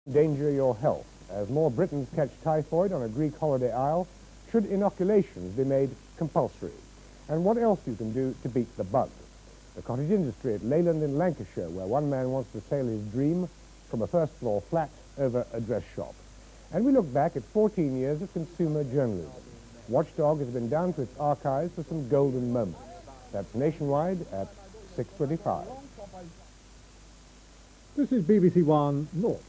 endanger your health. As more Britons catch typhoid on a Greek holiday isle, should inoculations be made compulsory? And what else you can do to beat the bug? The cottage industry at Leyland in Lancashire, where one man wants to sail his dream from a first-floor flat over a dress shop. And we look back at 14 years of consumer journalism. Watchdog has been down to its archives for some golden moments. That's Nationwide at 6:25. This is BBC One North.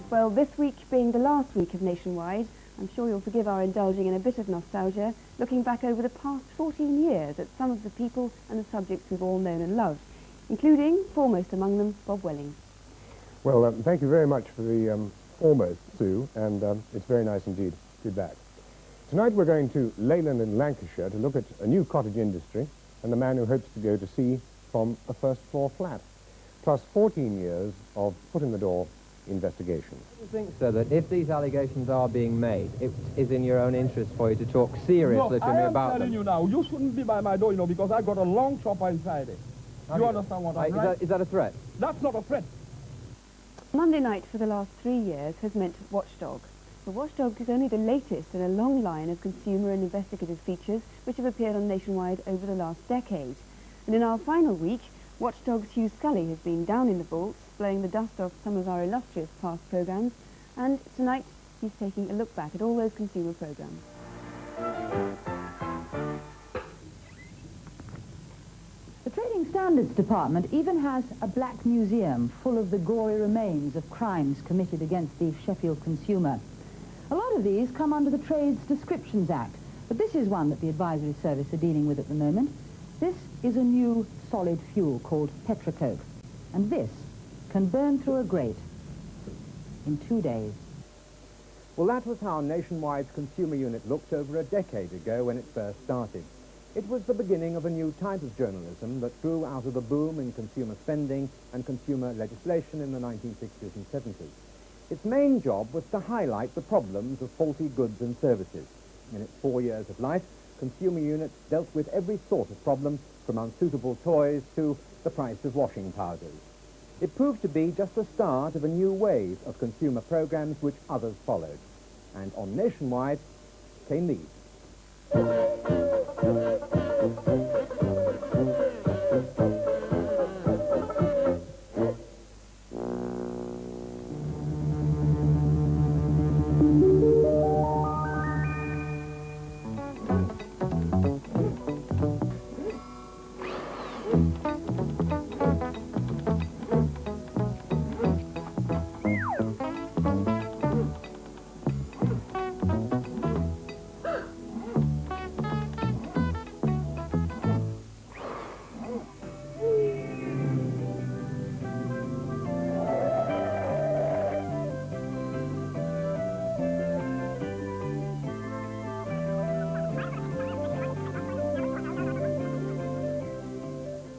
Well, this week being the last week of Nationwide, I'm sure you'll forgive our indulging in a bit of nostalgia, looking back over the past 14 years at some of the people and the subjects we've all known and loved, including, foremost among them, Bob Welling. Well, thank you very much for the foremost, Sue, and it's very nice indeed to be back. Tonight we're going to Leyland in Lancashire to look at a new cottage industry and the man who hopes to go to sea from a first-floor flat, plus 14 years of foot-in-the-door investigation. I think, sir, that if these allegations are being made, it is in your own interest for you to talk seriously to me about them. I am telling you now, you shouldn't be by my door, you know, because I got a long chopper inside it. You understand what I'm saying? Is that a threat? That's not a threat. Monday night for the last 3 years has meant Watchdog. But Watchdog is only the latest in a long line of consumer and investigative features which have appeared on Nationwide over the last decade. And in our final week, Watchdog's Hugh Scully has been down in the vaults, blowing the dust off some of our illustrious past programmes, and tonight he's taking a look back at all those consumer programmes. The Trading Standards Department even has a black museum full of the gory remains of crimes committed against the Sheffield consumer. A lot of these come under the Trades Descriptions Act, but this is one that the Advisory Service are dealing with at the moment. This is a new solid fuel called Petrocoke, and this can burn through a grate in 2 days. Well, that was how Nationwide's consumer unit looked over a decade ago when it first started. It was the beginning of a new type of journalism that grew out of the boom in consumer spending and consumer legislation in the 1960s and 70s. Its main job was to highlight the problems of faulty goods and services. In its 4 years of life, consumer units dealt with every sort of problem, from unsuitable toys to the price of washing powders. It proved to be just the start of a new wave of consumer programs which others followed. And on Nationwide came these.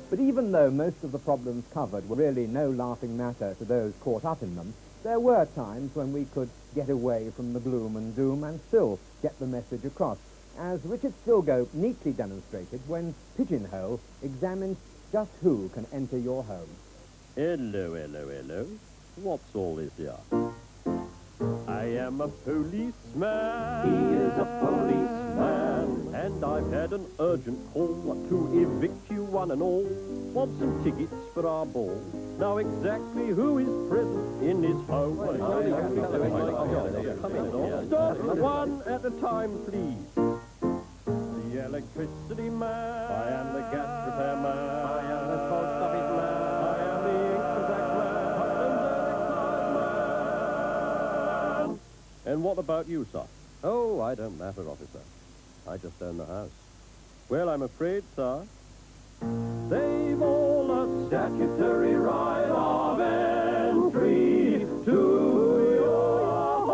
But even though most of the problems covered were really no laughing matter to those caught up in them, there were times when we could get away from the gloom and doom and still get the message across, as Richard Stilgoe neatly demonstrated when Pigeonhole examined just who can enter your home. Hello, hello, hello. What's all this here? I am a policeman. He is a policeman. And I've had an urgent call to evict you one and all. Want some tickets for our ball. Now exactly who is present in his home? Stop one at a time, please. The electricity man. I am the gas repairman. I am the post office man. I am the income tax man. And the excise man. And what about you, sir? Oh, I don't matter, officer. I just own the house. Well, I'm afraid, sir, they've all a statutory right of entry to your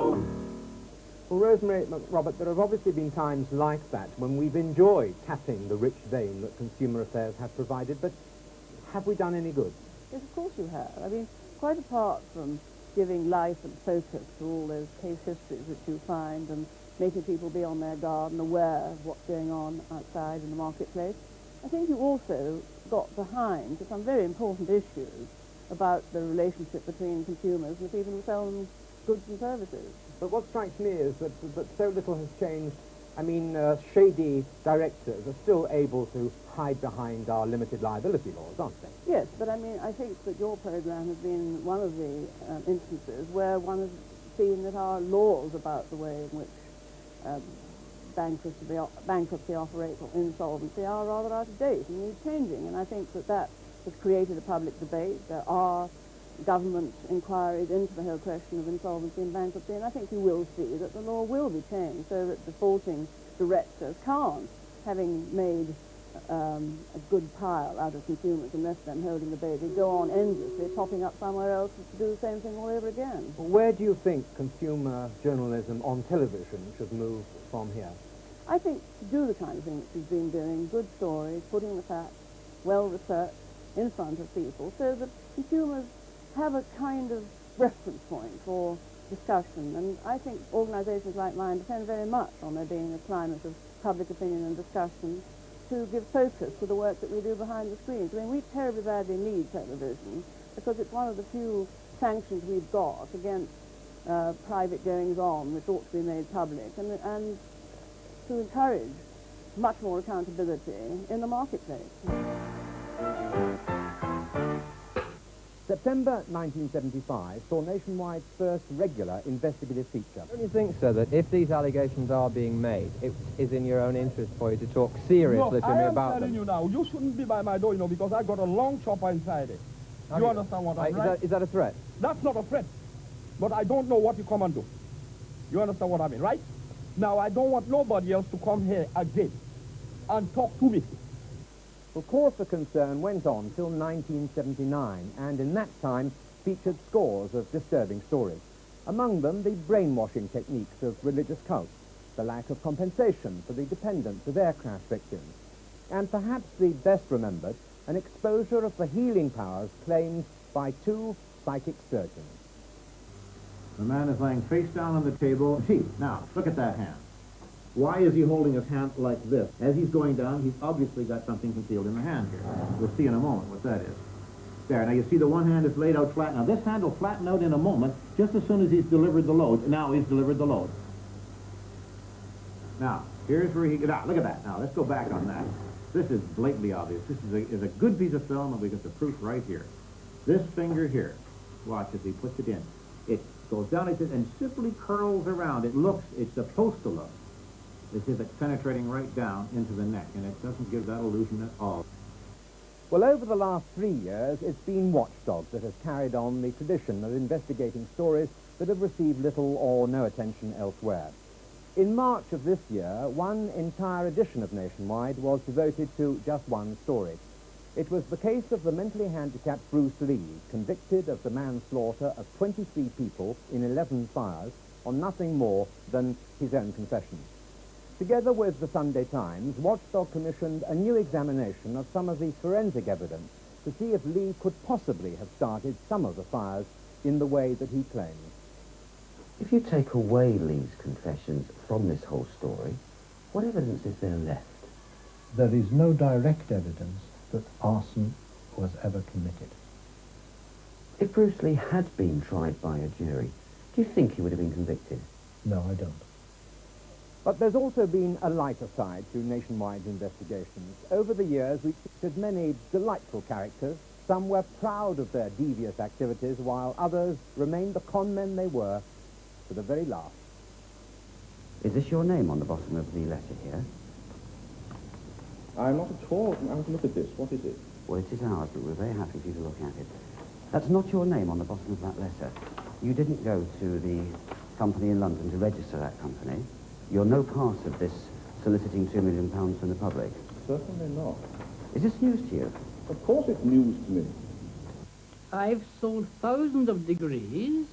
home. Well, Rosemary McRobert, there have obviously been times like that when we've enjoyed tapping the rich vein that Consumer Affairs have provided, but have we done any good? Yes, of course you have. I mean, quite apart from giving life and focus to all those case histories that you find and making people be on their guard and aware of what's going on outside in the marketplace, I think you also got behind some very important issues about the relationship between consumers and the people who sell them goods and services. But what strikes me is that so little has changed. I mean, shady directors are still able to hide behind our limited liability laws, aren't they? Yes, but I mean, I think that your program has been one of the instances where one has seen that our laws about the way in which bankruptcy operates or insolvency are rather out of date and need changing. And I think that that has created a public debate. There are government inquiries into the whole question of insolvency and bankruptcy, and I think you will see that the law will be changed so that defaulting directors can't, having made a good pile out of consumers and left them holding the baby, go on endlessly popping up somewhere else to do the same thing all over again. Where do you think consumer journalism on television should move from here? I think to do the kind of thing that she's been doing, good stories, putting the facts, well researched, in front of people, so that consumers have a kind of reference point for discussion. And I think organisations like mine depend very much on there being a climate of public opinion and discussion to give focus to the work that we do behind the screens. I mean, we terribly badly need television because it's one of the few sanctions we've got against private goings-on which ought to be made public, and to encourage much more accountability in the marketplace. September 1975 saw Nationwide's first regular investigative feature. Don't you think, sir, that if these allegations are being made, it is in your own interest for you to talk seriously to me about them? I am telling you now, you shouldn't be by my door, because I got a long chopper inside it. You understand what I'm saying? Is that a threat? That's not a threat, but I don't know what you come and do. You understand what I mean, right? Now, I don't want nobody else to come here again and talk to me. Of course, the concern went on till 1979, and in that time featured scores of disturbing stories. Among them, the brainwashing techniques of religious cults, the lack of compensation for the dependents of aircraft victims, and perhaps the best remembered, an exposure of the healing powers claimed by two psychic surgeons. The man is lying face down on the table. See, now, look at that hand. Why is he holding his hand like this? As he's going down, he's obviously got something concealed in the hand here. We'll see in a moment what that is. There, now you see the one hand is laid out flat. Now this hand will flatten out in a moment, just as soon as he's delivered the load. Now he's delivered the load. Now, here's where he... Now, look at that. Now, let's go back on that. This is blatantly obvious. This is a good piece of film, and we got the proof right here. This finger here, watch as he puts it in. It goes down and simply curls around. It's supposed to look as if it's penetrating right down into the neck, and it doesn't give that illusion at all. Well, over the last 3 years, it's been Watchdog that has carried on the tradition of investigating stories that have received little or no attention elsewhere. In March of this year, one entire edition of Nationwide was devoted to just one story. It was the case of the mentally handicapped Bruce Lee, convicted of the manslaughter of 23 people in 11 fires on nothing more than his own confession. Together with the Sunday Times, Watchdog commissioned a new examination of some of the forensic evidence to see if Lee could possibly have started some of the fires in the way that he claims. If you take away Lee's confessions from this whole story, what evidence is there left? There is no direct evidence that arson was ever committed. If Bruce Lee had been tried by a jury, do you think he would have been convicted? No, I don't. But there's also been a lighter side to Nationwide's investigations. Over the years, we've featured many delightful characters. Some were proud of their devious activities, while others remained the con men they were to the very last. Is this your name on the bottom of the letter here? I'm not at all. I have to look at this. What is it? Well, it is ours, but we're very happy for you to look at it. That's not your name on the bottom of that letter. You didn't go to the company in London to register that company. You're no part of this soliciting £2 million from the public. Certainly not. Is this news to you? Of course it's news to me. I've sold thousands of degrees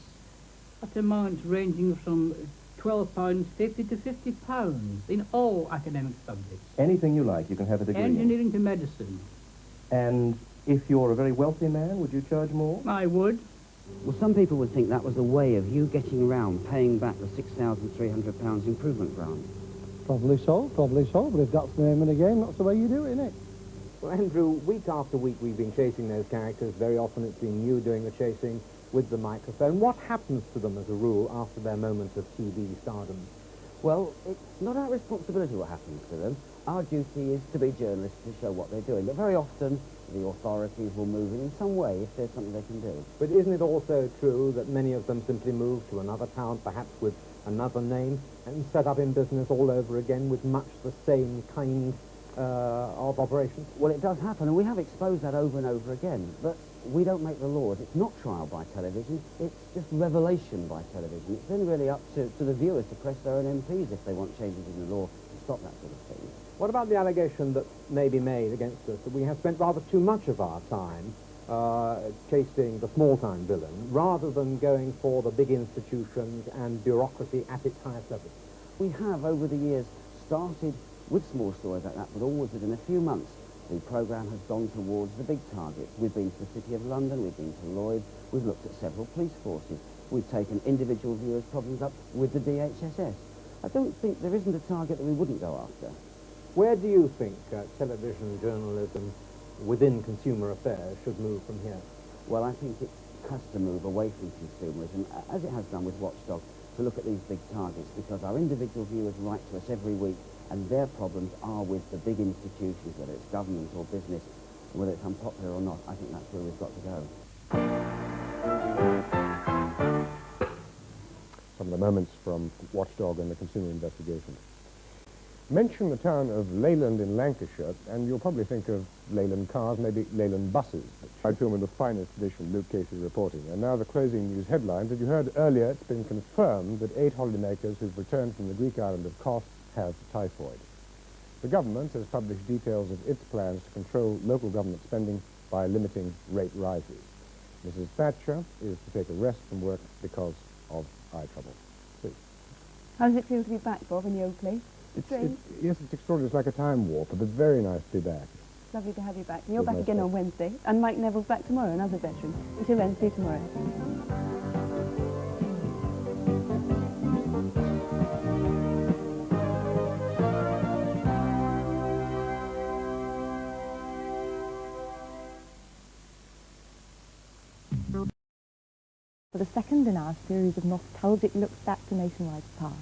at amounts ranging from £12.50 to £50 in all academic subjects. Anything you like, you can have a degree in. Engineering to medicine. And if you're a very wealthy man, would you charge more? I would. Well, some people would think that was a way of you getting around paying back the £6,300 improvement grant. Probably so, but if that's the name of the game, that's the way you do it, isn't it? Well, Andrew, week after week we've been chasing those characters. Very often it's been you doing the chasing with the microphone. What happens to them, as a rule, after their moment of TV stardom? Well, it's not our responsibility what happens to them. Our duty is to be journalists to show what they're doing. But very often, the authorities will move in some way if there's something they can do. But isn't it also true that many of them simply move to another town, perhaps with another name, and set up in business all over again with much the same kind of operations? Well, it does happen, and we have exposed that over and over again. But we don't make the laws. It's not trial by television. It's just revelation by television. It's then really up to the viewers to press their own MPs if they want changes in the law to stop that sort of thing. What about the allegation that may be made against us that we have spent rather too much of our time chasing the small-time villain rather than going for the big institutions and bureaucracy at its highest level? We have, over the years, started with small stories like that, but always within a few months, the programme has gone towards the big targets. We've been to the City of London, we've been to Lloyd's, we've looked at several police forces, we've taken individual viewers' problems up with the DHSS. I don't think there isn't a target that we wouldn't go after. Where do you think television journalism within consumer affairs should move from here? Well, I think it has to move away from consumerism, as it has done with Watchdog, to look at these big targets, because our individual viewers write to us every week, and their problems are with the big institutions, whether it's government or business, whether it's unpopular or not. I think that's where we've got to go. Some of the moments from Watchdog and the consumer investigation. Mention the town of Leyland in Lancashire, and you'll probably think of Leyland cars, maybe Leyland buses. I film in the finest tradition, Luke Casey reporting. And now the closing news headlines. As you heard earlier, it's been confirmed that 8 holidaymakers who've returned from the Greek island of Kos have typhoid. The government has published details of its plans to control local government spending by limiting rate rises. Mrs. Thatcher is to take a rest from work because of eye trouble. See. How does it feel to be back, Bob, in the old place? Yes, it's extraordinary. It's like a time warp, but very nice to be back. Lovely to have you back. And you're back again on Wednesday. And Mike Neville's back tomorrow, another veteran. Until Wednesday tomorrow. For the second in our series of nostalgic looks back to Nationwide's past.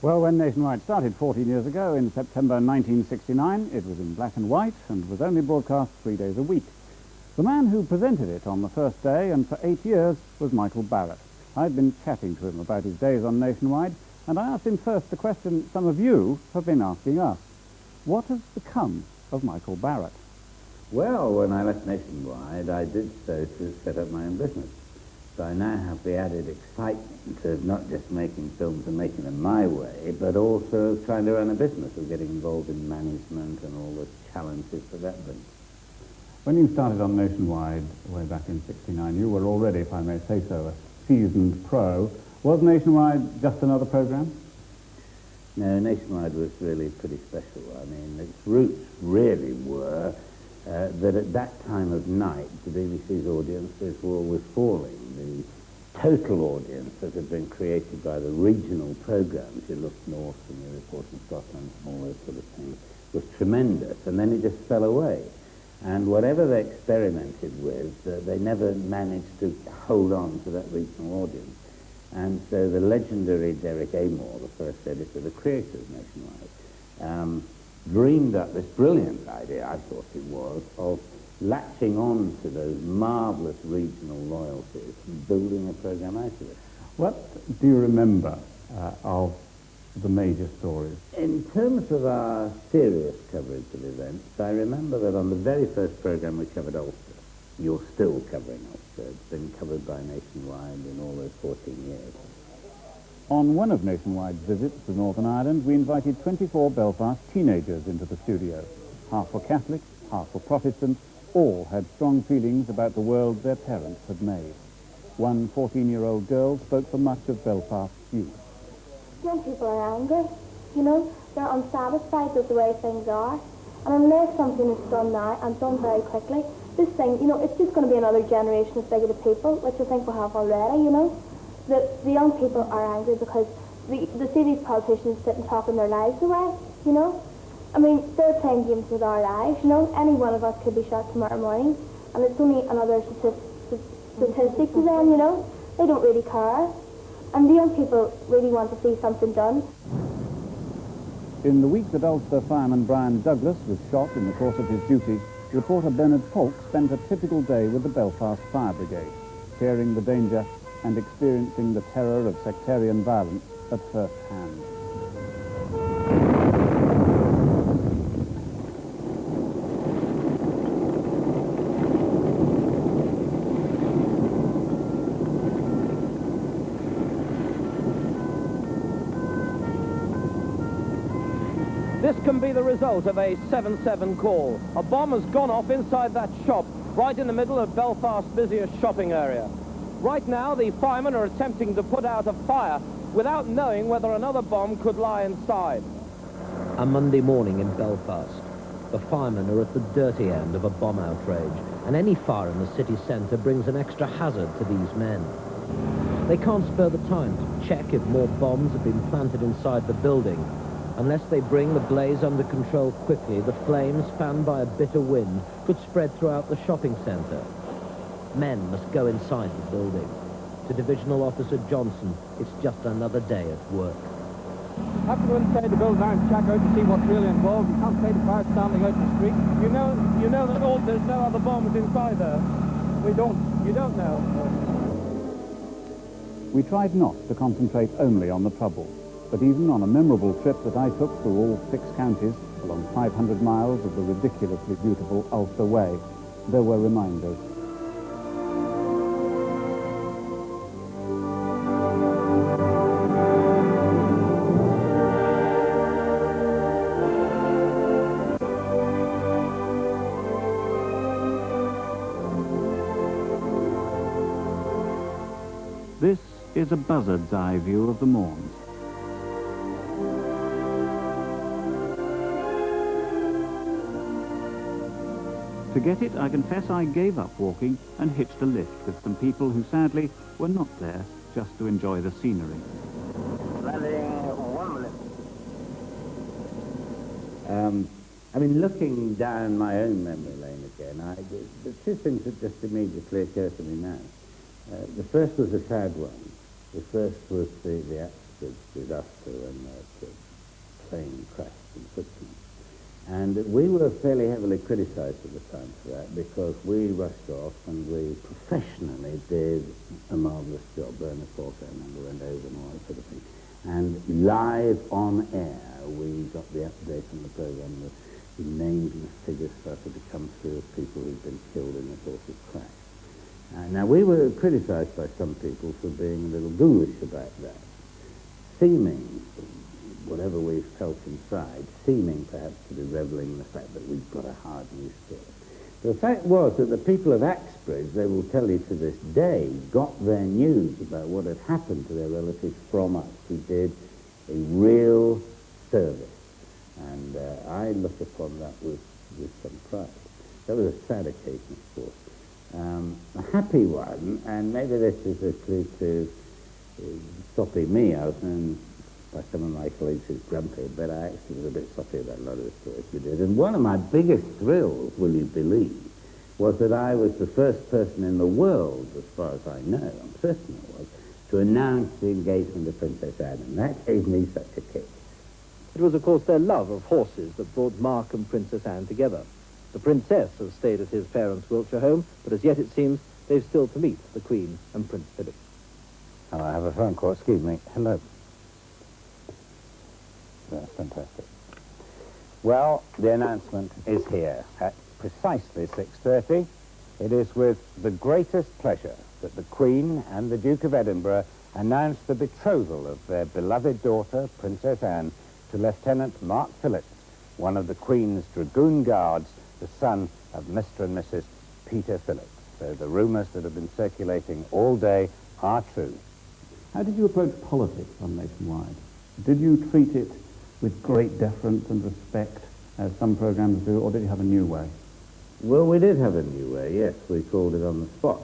Well, when Nationwide started 14 years ago in September 1969, it was in black and white and was only broadcast 3 days a week. The man who presented it on the first day and for 8 years was Michael Barrett. I'd been chatting to him about his days on Nationwide, and I asked him first the question some of you have been asking us. What has become of Michael Barrett? Well, when I left Nationwide, I did so to set up my own business. So I now have the added excitement of not just making films and making them my way, but also trying to run a business, of getting involved in management and all the challenges that that brings. When you started on Nationwide way back in '69, you were already, if I may say so, a seasoned pro. Was Nationwide just another program? No, Nationwide was really pretty special. I mean, its roots really were that at that time of night, the BBC's audiences were always falling. The total audience that had been created by the regional programs, you look north and you report in Scotland and all those sort of things, was tremendous, and then it just fell away. And whatever they experimented with, they never managed to hold on to that regional audience. And so the legendary Derek Amor, the first editor, the creator of Nationwide, dreamed up this brilliant idea, I thought it was, of latching on to those marvellous regional loyalties and building a program out of it. What do you remember of the major stories? In terms of our serious coverage of events, I remember that on the very first program we covered Ulster. You're still covering Ulster. It's been covered by Nationwide in all those 14 years. On one of Nationwide's visits to Northern Ireland, we invited 24 Belfast teenagers into the studio. Half were Catholic, half were Protestant, all had strong feelings about the world their parents had made. One 14-year-old girl spoke for much of Belfast's youth. young people are angry, you know, they're unsatisfied with the way things are. And unless something is done now and done very quickly, this thing, you know, it's just going to be another generation of bigoted people, which I think we have already, you know. The young people are angry because they see these politicians sit and talking their lives away, you know. I mean, they're playing games with our lives, you know. Any one of us could be shot tomorrow morning, and it's only another statistic to them, you know. They don't really care. And the young people really want to see something done. In the week that Ulster fireman Brian Douglas was shot in the course of his duty, reporter Bernard Falk spent a typical day with the Belfast Fire Brigade, sharing the danger and experiencing the terror of sectarian violence at first hand. This can be the result of a 7-7 call. A bomb has gone off inside that shop, right in the middle of Belfast's busiest shopping area. Right now, the firemen are attempting to put out a fire without knowing whether another bomb could lie inside. A Monday morning in Belfast. The firemen are at the dirty end of a bomb outrage, and any fire in the city centre brings an extra hazard to these men. They can't spare the time to check if more bombs have been planted inside the building. Unless they bring the blaze under control quickly, the flames, fanned by a bitter wind, could spread throughout the shopping centre. Men must go inside the building. To Divisional Officer Johnson, it's just another day at work. You have to go inside the building and check out to see what's really involved. You can't say the fire standing out in the street. You know that there's no other bombs inside there. You don't know. We tried not to concentrate only on the trouble, but even on a memorable trip that I took through all 6 counties, along 500 miles of the ridiculously beautiful Ulster Way, there were reminders. This is a buzzard's eye view of the Mourns. To get it, I confess I gave up walking and hitched a lift with some people who sadly were not there just to enjoy the scenery. Landing 1 minute. I mean, looking down my own memory lane again, the 2 things that just immediately occur to me now. The first was a sad one. The first was the accident with Ulster and the plane crashed in Switzerland. And we were fairly heavily criticised at the time for that because we rushed off and we professionally did a marvellous job. Bernard Falk, I remember, went over and all that sort of thing. And live on air, we got the update on the programme. The names and the figures started to come through of people who'd been killed in this awful crash. Now, we were criticised by some people for being a little ghoulish about that, seeming, whatever we felt inside, seeming perhaps to be revelling in the fact that we've got a hard news story. The fact was that the people of Axbridge, they will tell you to this day, got their news about what had happened to their relatives from us. We did a real service, and I look upon that with some pride. That was a sad occasion, of course. A happy one, and maybe this is a clue to stopping me. I was known by some of my colleagues as grumpy, but I actually was a bit soppy about a lot of the stories we did. And one of my biggest thrills, will you believe, was that I was the first person in the world, as far as I know, I'm certain I was, to announce the engagement of Princess Anne, and that gave me such a kick. It was, of course, their love of horses that brought Mark and Princess Anne together. The Princess has stayed at his parents' Wiltshire home, but as yet it seems they've still to meet the Queen and Prince Philip. Oh, I have a phone call. Excuse me. Hello. That's fantastic. Well, the announcement is here at precisely 6:30. It is with the greatest pleasure that the Queen and the Duke of Edinburgh announce the betrothal of their beloved daughter, Princess Anne, to Lieutenant Mark Phillips, one of the Queen's Dragoon Guards, the son of Mr. and Mrs. Peter Phillips. So the rumours that have been circulating all day are true. How did you approach politics on Nationwide? Did you treat it with great deference and respect, as some programs do, or did you have a new way? Well, we did have a new way, yes. We called it On the Spot.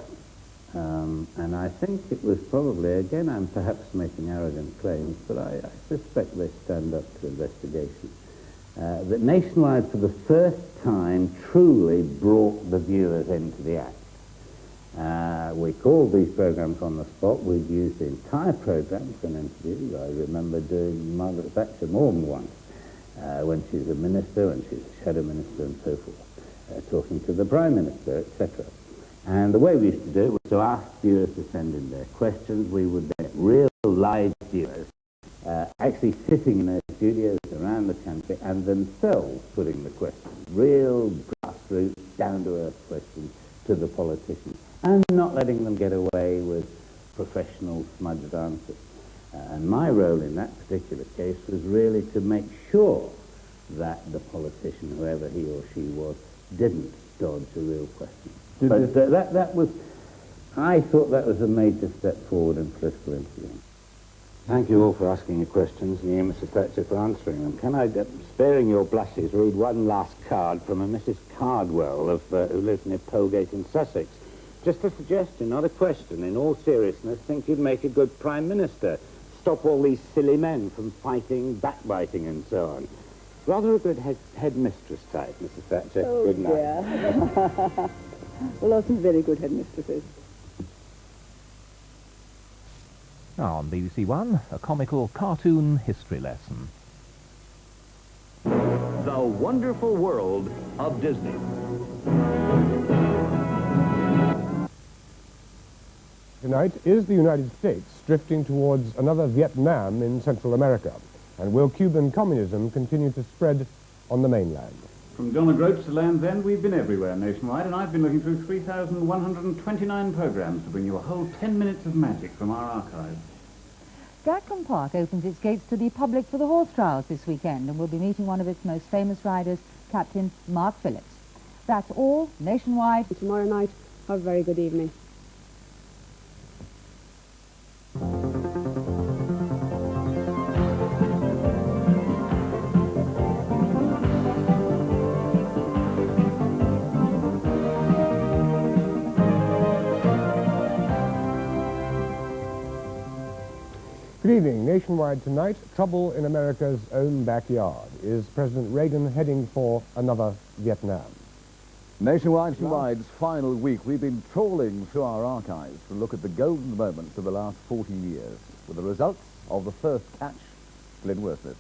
And I think it was probably, again, I'm perhaps making arrogant claims, but I suspect they stand up to investigation, that Nationwide, for the first time, truly brought the viewers into the act. We called these programs On the Spot. We'd used the entire program for an interview. I remember doing Margaret Thatcher more than once, when she was a minister, when she was a shadow minister and so forth, talking to the Prime Minister, etc. And the way we used to do it was to ask viewers to send in their questions. We would then get real live viewers actually sitting in their studios around the country and themselves putting the questions, real grassroots, down-to-earth questions to the politicians, and not letting them get away with professional smudged answers. And my role in that particular case was really to make sure that the politician, whoever he or she was, didn't dodge a real question. But that was, I thought that was a major step forward in political interviewing. Thank you all for asking your questions, and you, Mrs. Thatcher, for answering them. Can I, sparing your blushes, read one last card from a Mrs. Cardwell who lives near Polegate in Sussex? Just a suggestion, not a question. In all seriousness, think you'd make a good Prime Minister. Stop all these silly men from fighting, backbiting, and so on. Rather a good headmistress type, Mrs. Thatcher. Oh, good night. Dear. Well, there are some very good headmistresses. On BBC One, a comical cartoon history lesson. The Wonderful World of Disney. Tonight, is the United States drifting towards another Vietnam in Central America? And will Cuban communism continue to spread on the mainland? From John O'Groats to Land's End, we've been everywhere nationwide, and I've been looking through 3,129 programs to bring you a whole 10 minutes of magic from our archives. Gatcombe Park opens its gates to the public for the horse trials this weekend, and we'll be meeting one of its most famous riders, Captain Mark Phillips. That's all nationwide. Tomorrow night, have a very good evening. Good evening. Nationwide tonight, trouble in America's own backyard. Is President Reagan heading for another Vietnam? Nationwide's final week, we've been trawling through our archives to look at the golden moments of the last 40 years, with the results of the first catch, Glyn Wordsmith.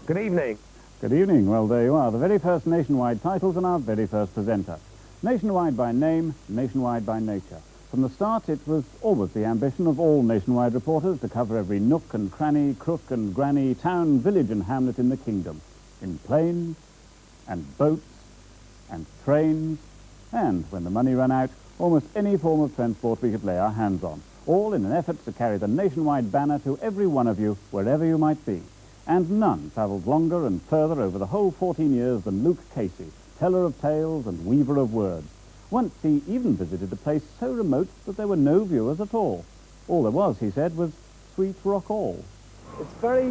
Good evening. Good evening. Well, there you are, the very first Nationwide titles and our very first presenter. Nationwide by name, Nationwide by nature. From the start, it was always the ambition of all Nationwide reporters to cover every nook and cranny, crook and granny, town, village and hamlet in the kingdom, in planes and boats and trains, and, when the money ran out, almost any form of transport we could lay our hands on, all in an effort to carry the Nationwide banner to every one of you, wherever you might be. And none travelled longer and further over the whole 14 years than Luke Casey, teller of tales and weaver of words. Once he even visited a place so remote that there were no viewers at all. All there was, he said, was Sweet Rock All. It's very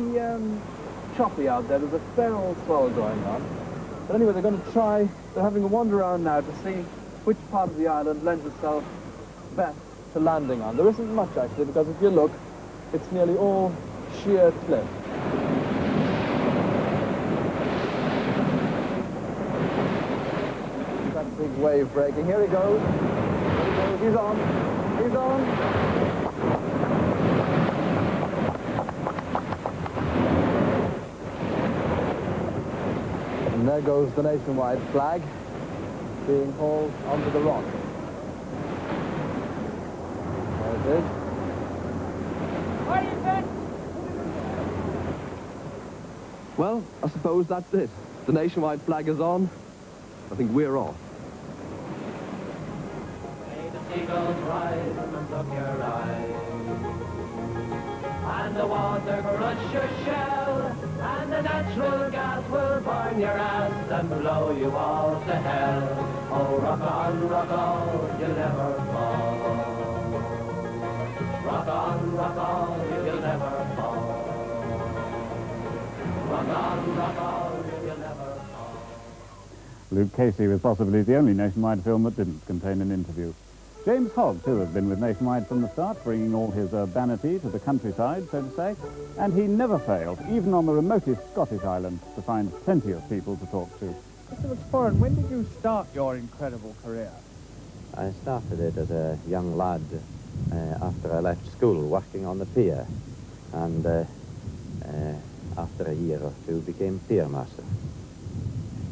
choppy out there. There's a fair old swell going on. But anyway, they're going to try, they're having a wander around now to see which part of the island lends itself best to landing on. There isn't much, actually, because if you look, it's nearly all sheer cliff. That big wave breaking. Here he goes. Here he goes. He's on. He's on. And there goes the Nationwide flag being hauled onto the rock. There it is. What is it? Well, I suppose that's it. The Nationwide flag is on. I think we're off. Eagles rise and look your eyes. And the water crush your shell, and the natural gas will burn your ass and blow you all to hell. Oh, rock on, you'll never fall. Rock on, you'll never fall. Rock on, you'll never fall. Luke Casey was possibly the only Nationwide film that didn't contain an interview. James Hogg, too, has been with Nationwide from the start, bringing all his urbanity to the countryside, so to say, and he never failed, even on the remotest Scottish island, to find plenty of people to talk to. Mr. McSporran, when did you start your incredible career? I started it as a young lad after I left school, working on the pier, and after a year or two became pier master.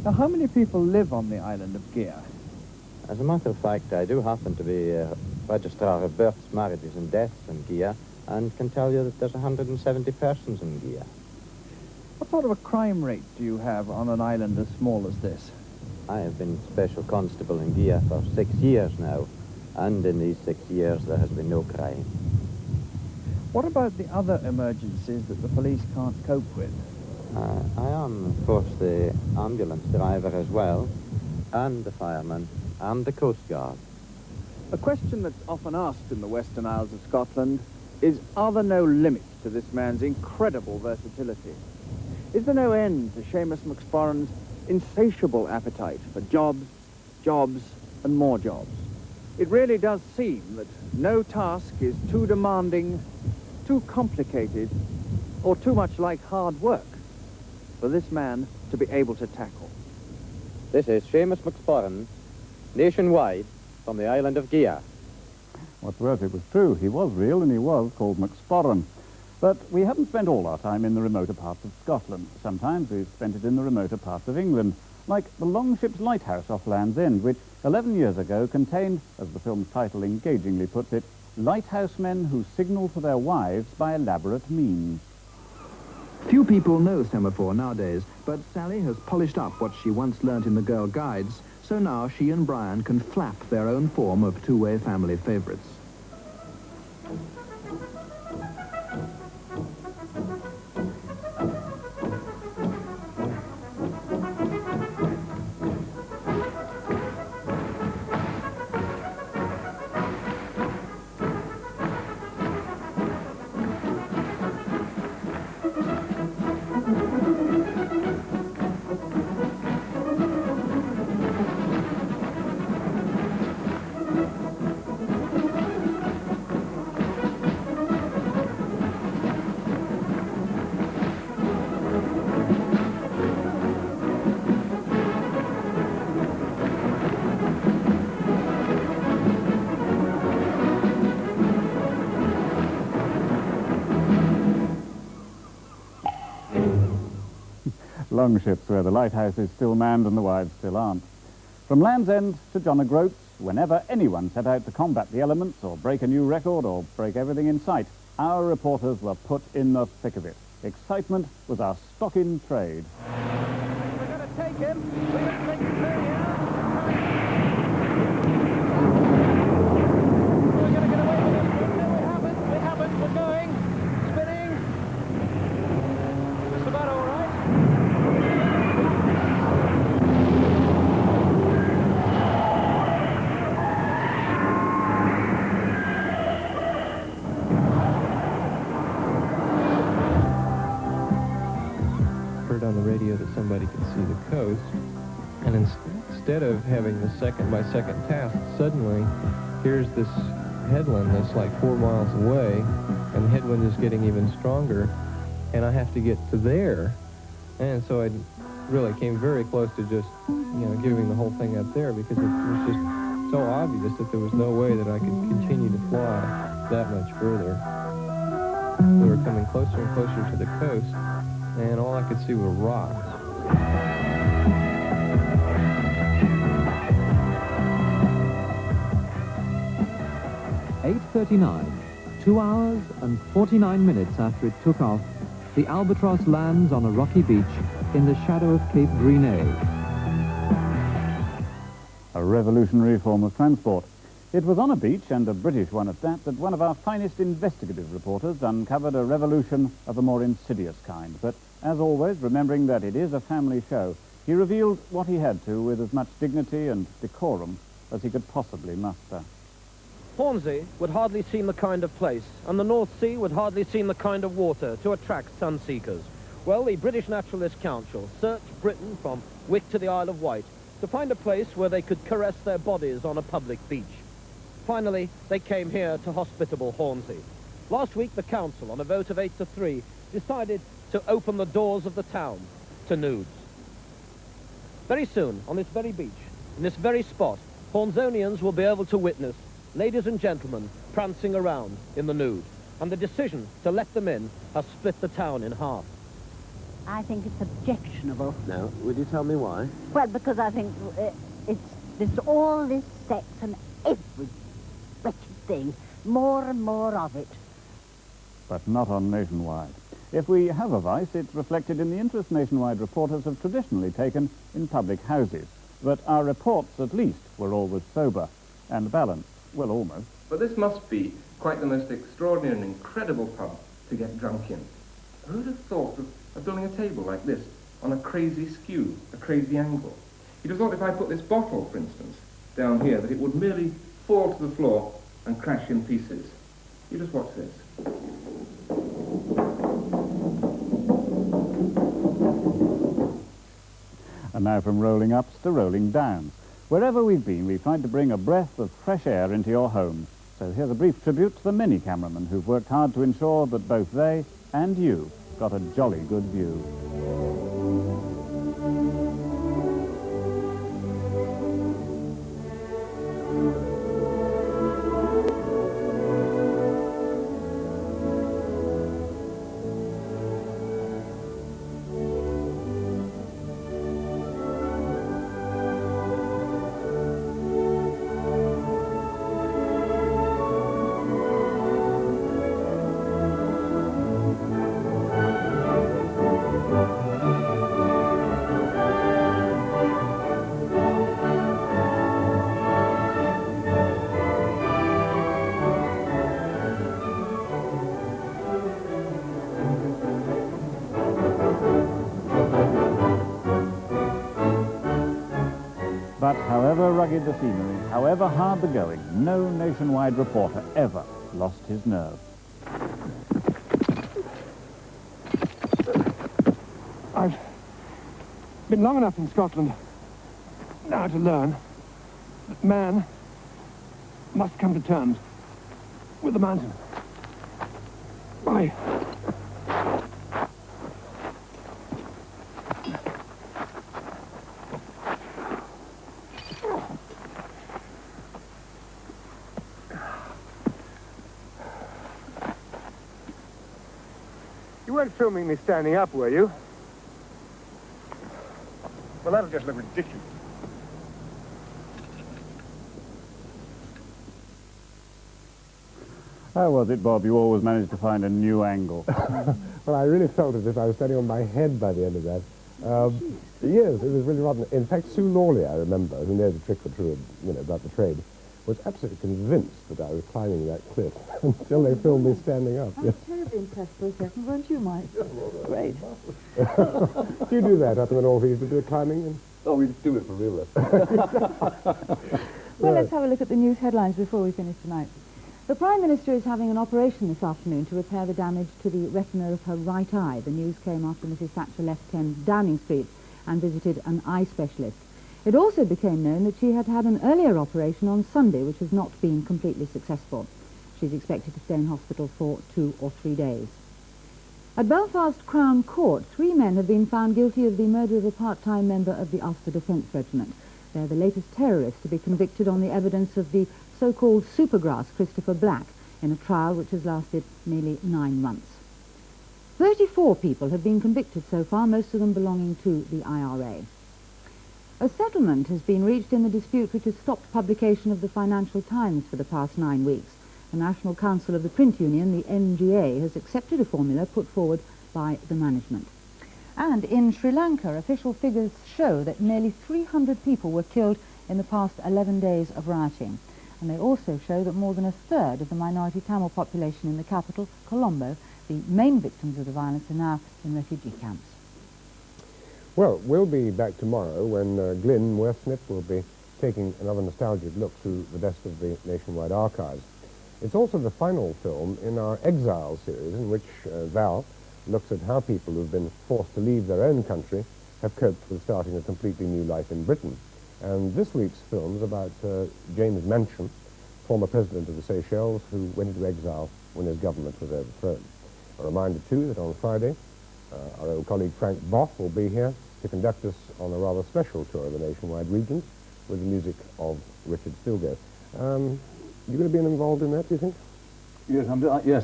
Now, how many people live on the island of Gigha? As a matter of fact, I do happen to be a registrar of births, marriages and deaths in Gigha, and can tell you that there's 170 persons in Gigha. What sort of a crime rate do you have on an island as small as this? I have been special constable in Gigha for 6 years now, and in these 6 years there has been no crime. What about the other emergencies that the police can't cope with? I am, of course, the ambulance driver as well, and the fireman, and the Coast Guard. A question that's often asked in the Western Isles of Scotland is, are there no limits to this man's incredible versatility? Is there no end to Seamus McSporran's insatiable appetite for jobs, jobs, and more jobs? It really does seem that no task is too demanding, too complicated, or too much like hard work for this man to be able to tackle. This is Seamus McSporran, Nationwide, from the island of Gigha. What's worse, it was true. He was real, and he was called McSporran. But we haven't spent all our time in the remoter parts of Scotland. Sometimes we've spent it in the remoter parts of England, like the Longship's Lighthouse off Land's End, which 11 years ago contained, as the film's title engagingly puts it, lighthouse men who signal to their wives by elaborate means. Few people know semaphore nowadays, but Sally has polished up what she once learnt in the Girl Guides, so now she and Brian can flap their own form of two-way family favourites. Longships, where the lighthouse is still manned and the wives still aren't. From Land's End to John O'Groats, whenever anyone set out to combat the elements or break a new record or break everything in sight, our reporters were put in the thick of it. Excitement was our stock in trade. We're going to take him. We're going to take him here. We're going to get away with him. No, we haven't. We haven't. We're going. Spinning. It's about all right. 'Heard on the radio that somebody could see the coast, and instead of having the second-by-second task, suddenly here's this headland that's like 4 miles away, and the headwind is getting even stronger, and I have to get to there. And so I really came very close to just, giving the whole thing up there, because it was just so obvious that there was no way that I could continue to fly that much further. We were coming closer and closer to the coast, and all I could see were rocks. "8:39, 2 hours and 49 minutes after it took off, the Albatross lands on a rocky beach in the shadow of Cape Grisnez. A revolutionary form of transport. It was on a beach, and a British one at that, that one of our finest investigative reporters uncovered a revolution of a more insidious kind. But, as always, remembering that it is a family show, he revealed what he had to with as much dignity and decorum as he could possibly muster. Hornsey would hardly seem the kind of place, and the North Sea would hardly seem the kind of water to attract sun-seekers. Well, the British Naturalist Council searched Britain from Wick to the Isle of Wight to find a place where they could caress their bodies on a public beach. Finally, they came here to hospitable Hornsey. Last week, the council, on a vote of 8-3, decided to open the doors of the town to nudes. Very soon, on this very beach, in this very spot, Hornsonians will be able to witness ladies and gentlemen prancing around in the nude. And the decision to let them in has split the town in half. I think it's objectionable. Now, would you tell me why? Well, because I think there's all this sex and every wretched thing, more and more of it. But not on Nationwide. If we have a vice, it's reflected in the interest Nationwide reporters have traditionally taken in public houses. But our reports, at least, were always sober and balanced. Well, almost. But this must be quite the most extraordinary and incredible pub to get drunk in. Who would have thought of building a table like this on a crazy skew, a crazy angle? You'd have thought if I put this bottle, for instance, down here, that it would merely fall to the floor and crash in pieces. You just watch this. And now from rolling ups to rolling downs. Wherever we've been, we've tried to bring a breath of fresh air into your homes. So here's a brief tribute to the many cameramen who've worked hard to ensure that both they and you got a jolly good view. But however rugged the scenery, however hard the going, no Nationwide reporter ever lost his nerve. I've been long enough in Scotland now to learn that man must come to terms with the mountain. By You weren't filming me standing up, were you? Well, that'll just look ridiculous. How was it, Bob? You always managed to find a new angle. Well, I really felt as if I was standing on my head by the end of that. Yes, it was really rather... In fact, Sue Lawley, I remember, who knows a trick or two, about the trade, was absolutely convinced that I was climbing that cliff until they filmed me standing up. I was terribly impressed for a second, weren't you, Mike? Great. Do you do that up in the north? You used to do it climbing? And... Oh, we do it for real. Well, let's have a look at the news headlines before we finish tonight. The Prime Minister is having an operation this afternoon to repair the damage to the retina of her right eye. The news came after Mrs. Thatcher left 10 Downing Street and visited an eye specialist. It also became known that she had had an earlier operation on Sunday, which has not been completely successful. She's expected to stay in hospital for 2 or 3 days. At Belfast Crown Court, 3 men have been found guilty of the murder of a part-time member of the Ulster Defence Regiment. They're the latest terrorists to be convicted on the evidence of the so-called supergrass Christopher Black in a trial which has lasted nearly 9 months. 34 people have been convicted so far, most of them belonging to the IRA. A settlement has been reached in the dispute which has stopped publication of the Financial Times for the past 9 weeks. The National Council of the Print Union, the NGA, has accepted a formula put forward by the management. And in Sri Lanka, official figures show that nearly 300 people were killed in the past 11 days of rioting. and they also show that more than a third of the minority Tamil population in the capital, Colombo, the main victims of the violence, are now in refugee camps. Well, we'll be back tomorrow when Glyn Wordsmith will be taking another nostalgic look through the best of the Nationwide archives. It's also the final film in our Exile series, in which Val looks at how people who've been forced to leave their own country have coped with starting a completely new life in Britain. And this week's film is about James Manchin, former president of the Seychelles, who went into exile when his government was overthrown. A reminder, too, that on Friday, our old colleague Frank Boff will be here to conduct us on a rather special tour of the Nationwide regions with the music of Richard Stilgoe. You going to be involved in that, do you think? Yes,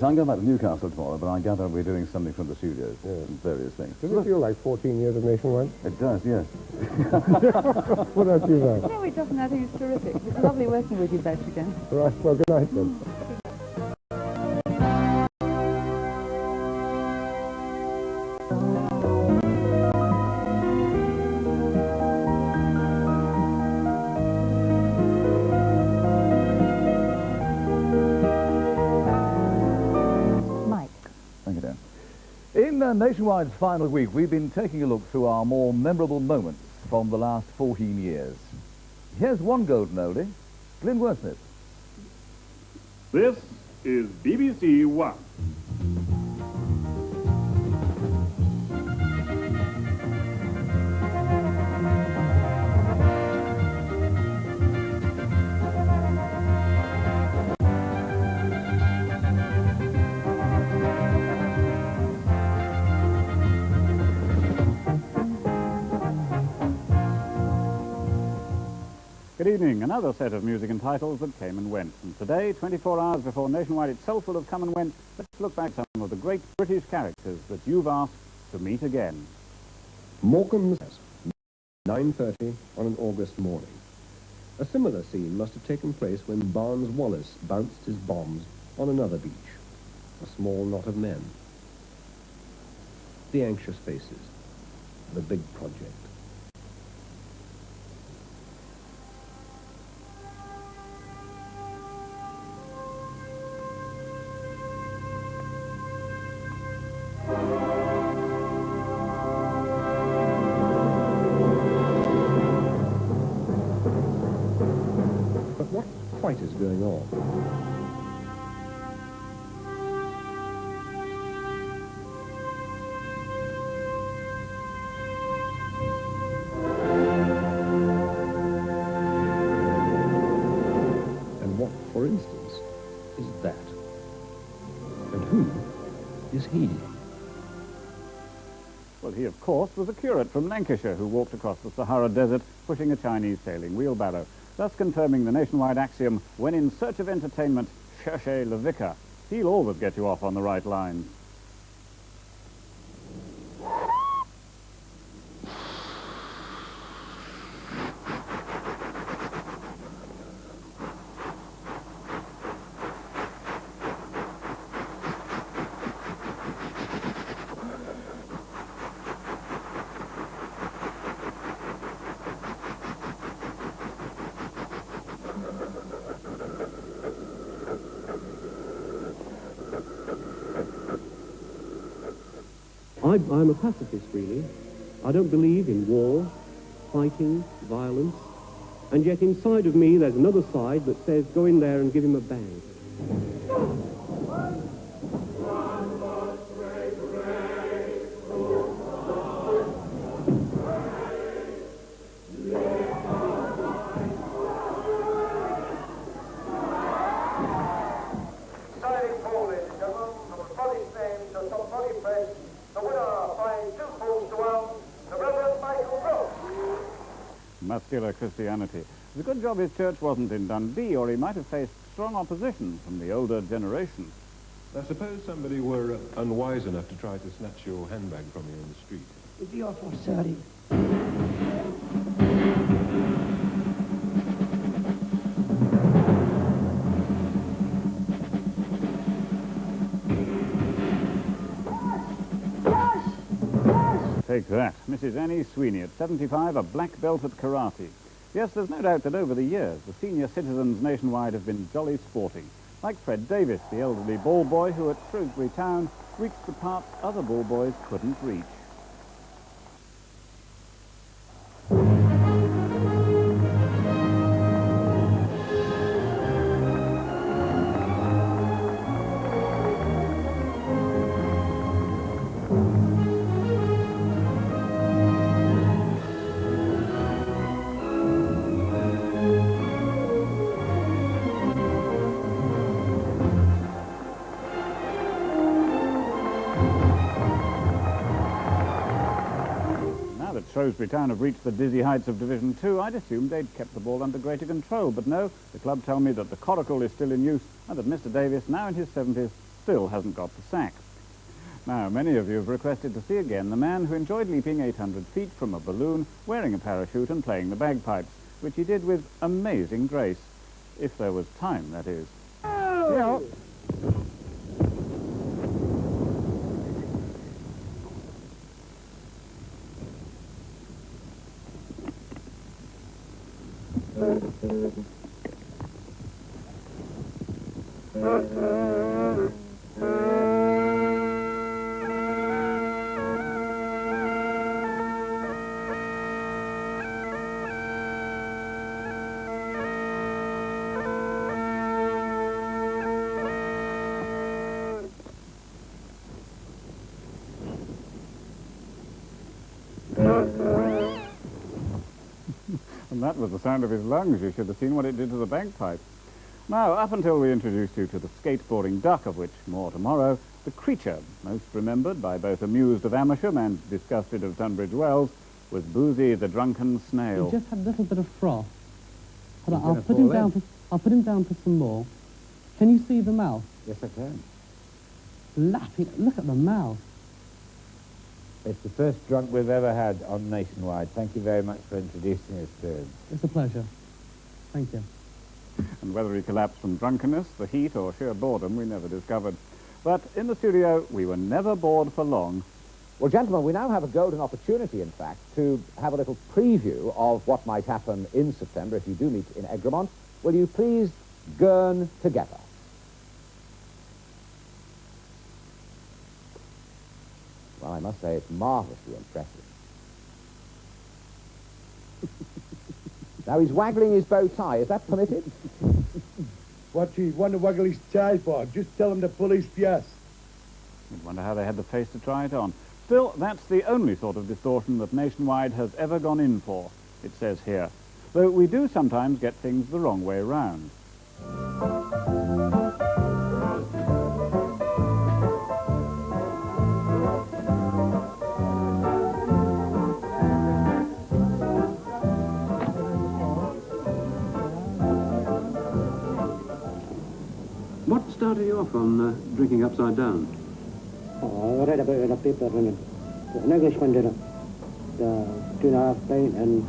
I'm going back to Newcastle tomorrow, but I gather we're doing something from the studios and various things. Does it feel like 14 years of Nationwide? It does, yes. What about you, Val? No, it doesn't. I think it's terrific. It's lovely working with you both again. Right, well, good night then. In Nationwide's final week, we've been taking a look through our more memorable moments from the last 14 years. Here's one golden oldie, Glyn Wordsmith. This is BBC One. Good evening. Another set of music and titles that came and went. And today, 24 hours before Nationwide itself will have come and went, let's look back at some of the great British characters that you've asked to meet again. Morecambe's 9:30 on an August morning. A similar scene must have taken place when Barnes Wallis bounced his bombs on another beach. A small knot of men. The anxious faces. The big project. Fight is going on. And what, for instance, is that? And who is he? Well, he, of course, was a curate from Lancashire who walked across the Sahara Desert pushing a Chinese sailing wheelbarrow, thus confirming the Nationwide axiom, when in search of entertainment, cherchez le vicar. He'll always get you off on the right lines. I'm a pacifist, really. I don't believe in war, fighting, violence, and yet inside of me there's another side that says go in there and give him a bang. Muscular Christianity. It's a good job his church wasn't in Dundee, or he might have faced strong opposition from the older generation. I suppose somebody were unwise enough to try to snatch your handbag from you in the street. Is he awful sorry? Take that. Mrs. Annie Sweeney, at 75, a black belt at karate. Yes, there's no doubt that over the years, the senior citizens nationwide have been jolly sporting. Like Fred Davis, the elderly ball boy who at Shrewsbury Town reached the parts other ball boys couldn't reach. Shrewsbury Town have reached the dizzy heights of Division 2, I'd assumed they'd kept the ball under greater control. But no, the club tell me that the coracle is still in use and that Mr. Davis, now in his 70s, still hasn't got the sack. Now, many of you have requested to see again the man who enjoyed leaping 800 feet from a balloon, wearing a parachute and playing the bagpipes, which he did with amazing grace. If there was time, that is. Yeah. And that was the sound of his lungs. You should have seen what it did to the bagpipe. Now, up until we introduced you to the skateboarding duck, of which more tomorrow, the creature, most remembered by both amused of Amersham and disgusted of Tunbridge Wells, was Boozy the drunken snail. He just had a little bit of froth. Hold on, I'll put him down for some more. Can you see the mouth? Yes, I can. Lapping, look at the mouth. It's the first drunk we've ever had on Nationwide. Thank you very much for introducing us to him. It's a pleasure. Thank you. And whether he collapsed from drunkenness, the heat, or sheer boredom, we never discovered. But in the studio, we were never bored for long. Well, gentlemen, we now have a golden opportunity, in fact, to have a little preview of what might happen in September if you do meet in Egremont. Will you please gurn together? Well, I must say it's marvellously impressive. Now he's waggling his bow tie. Is that permitted? What do you want to waggle his tie for? Just tell him to pull his pièce. I wonder how they had the face to try it on. Still, that's the only sort of distortion that Nationwide has ever gone in for, it says here. Though we do sometimes get things the wrong way round. What started you off on drinking upside down? Oh, I read about it in a paper, and an Englishman did it. 2.5 pint and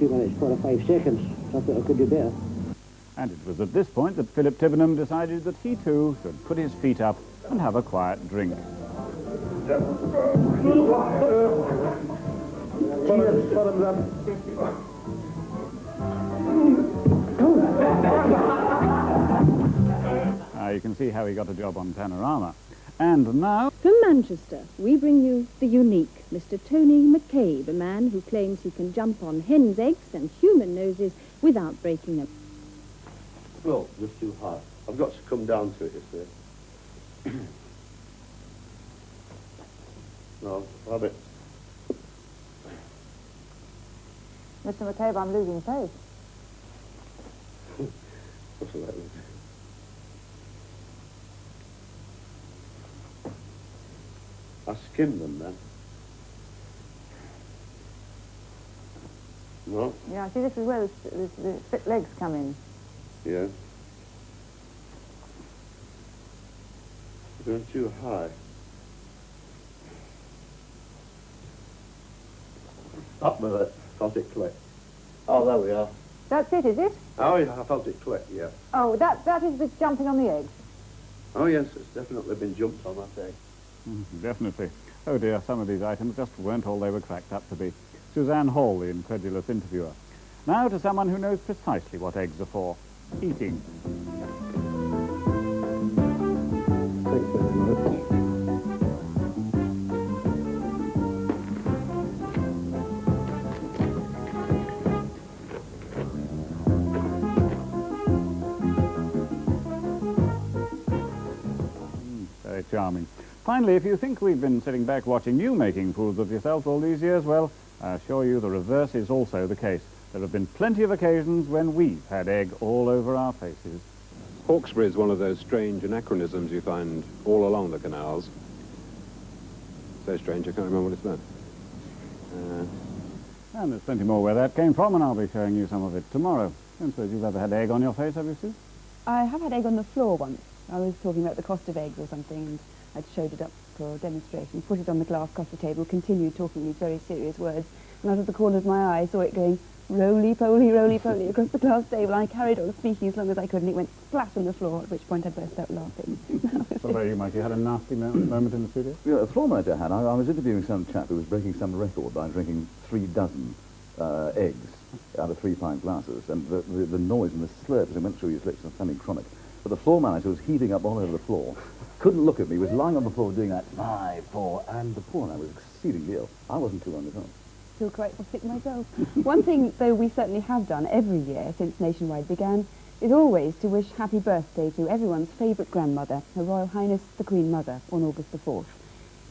2 minutes 45 seconds. So I thought I could do better. And it was at this point that Philip Tivenham decided that he too should put his feet up and have a quiet drink. You can see how he got a job on Panorama. And now... From Manchester, we bring you the unique Mr. Tony McCabe, a man who claims he can jump on hen's eggs and human noses without breaking them. Well, just too high. I've got to come down to it, you see. No, rabbit. Mr. McCabe, I'm losing pace. What's that? I skimmed them then. No? Yeah, see, this is where the thick legs come in. Yeah. Going too high. Up with it. Felt it click. Oh, there we are. That's it, is it? Oh, yeah, I felt it click, yeah. Oh, that is the jumping on the eggs. Oh, yes, it's definitely been jumped on that egg. Definitely. Oh dear, some of these items just weren't all they were cracked up to be. Suzanne Hall, the incredulous interviewer. Now to someone who knows precisely what eggs are for. Eating. Very charming. Finally, if you think we've been sitting back watching you making fools of yourselves all these years, well, I assure you the reverse is also the case. There have been plenty of occasions when we've had egg all over our faces. Hawkesbury is one of those strange anachronisms you find all along the canals. So strange, I can't remember what it's about. And there's plenty more where that came from, and I'll be showing you some of it tomorrow. I don't suppose you've ever had egg on your face, have you, Sue? I have had egg on the floor once. I was talking about the cost of eggs or something, and I'd showed it up for a demonstration, put it on the glass coffee table, continued talking these very serious words, and out of the corner of my eye saw it going roly-poly across the glass table. I carried on speaking as long as I could, and it went flat on the floor, at which point I burst out laughing. What about you, Mike? You had a nasty moment in the studio? Yeah, a floor manager had. I was interviewing some chap who was breaking some record by drinking 3 dozen eggs out of 3-pint glasses, and the noise and the slurp as it went through his lips was something chronic. But the floor manager was heaving up all over the floor, couldn't look at me, was lying on the floor doing that 5, 4, and the poor man was exceedingly ill. I wasn't too long at all. Feel quite sick myself. One thing, though, we certainly have done every year since Nationwide began is always to wish happy birthday to everyone's favourite grandmother, Her Royal Highness the Queen Mother, on August the 4th.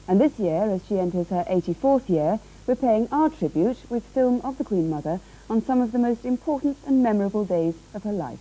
And this year, as she enters her 84th year, we're paying our tribute with film of the Queen Mother on some of the most important and memorable days of her life.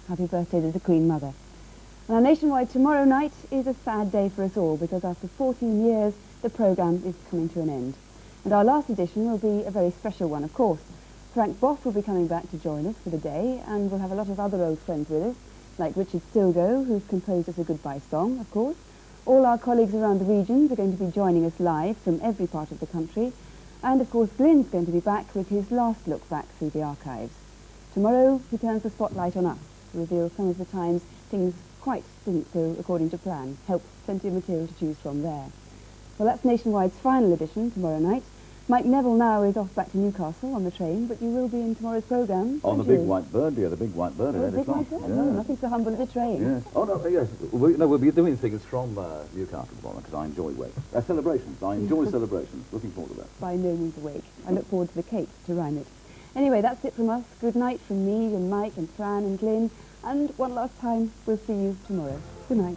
Happy birthday to the Queen Mother. And our Nationwide tomorrow night is a sad day for us all, because after 14 years, the programme is coming to an end. And our last edition will be a very special one, of course. Frank Boff will be coming back to join us for the day, and we'll have a lot of other old friends with us, like Richard Stilgoe, who's composed us a goodbye song, of course. All our colleagues around the regions are going to be joining us live from every part of the country. And, of course, Glyn's going to be back with his last look back through the archives. Tomorrow, he turns the spotlight on us to reveal some of the times things quite didn't go according to plan. Help, plenty of material to choose from there. Well, that's Nationwide's final edition tomorrow night. Mike Neville now is off back to Newcastle on the train, but you will be in tomorrow's programme. On the Big White Bird, dear, the Big White Bird at 8 Big o'clock. White Bird? Yeah. Oh, nothing so humble as a train. Yes. Oh, no, yes. We'll be doing things from Newcastle tomorrow, because I enjoy wake. Celebrations. I enjoy celebrations. Looking forward to that. By no means awake. I look forward to the cake to rhyme it. Anyway, that's it from us. Good night from me and Mike and Fran and Glyn. And one last time, we'll see you tomorrow. Good night.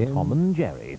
Tom and Jerry.